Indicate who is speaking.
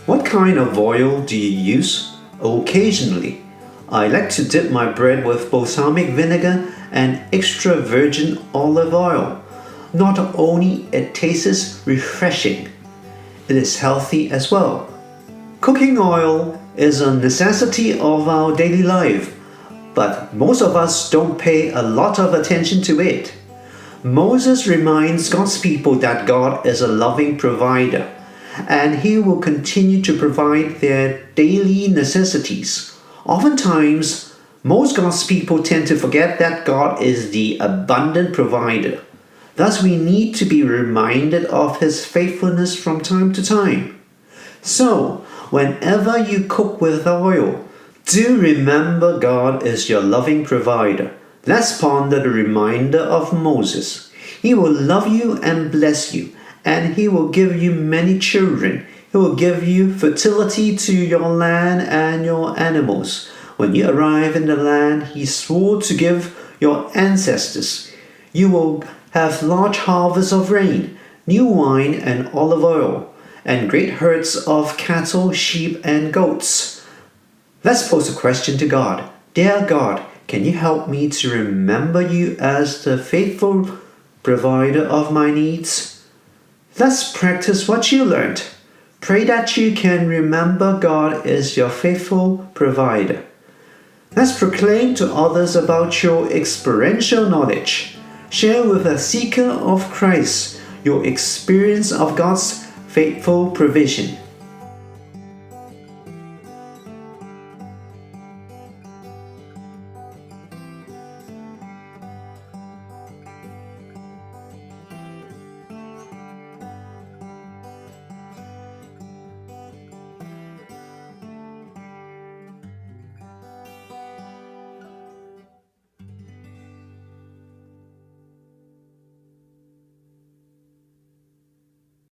Speaker 1: What kind of oil do you use? Occasionally, I like to dip my bread with balsamic vinegar and extra virgin olive oil. Not only it tastes refreshing, it is healthy as well. Cooking oil is a necessity of our daily life, but most of us don't pay a lot of attention to it. Moses reminds God's people that God is a loving provider, and He will continue to provide their daily necessities. Oftentimes, most God's people tend to forget that God is the abundant provider. Thus, we need to be reminded of His faithfulness from time to time. So, whenever you cook with oil, do remember God is your loving provider. Let's ponder the reminder of Moses. He will love you and bless you, and He will give you many children. He will give you fertility to your land and your animals. When you arrive in the land He swore to give your ancestors, you will have large harvests of rain, new wine and olive oil, and great herds of cattle, sheep, and goats. Let's pose a question to God. Dear God, can you help me to remember you as the faithful provider of my needs? Let's practice what you learned. Pray that you can remember God is your faithful provider. Let's proclaim to others about your experiential knowledge. Share with a seeker of Christ your experience of God's faithful provision.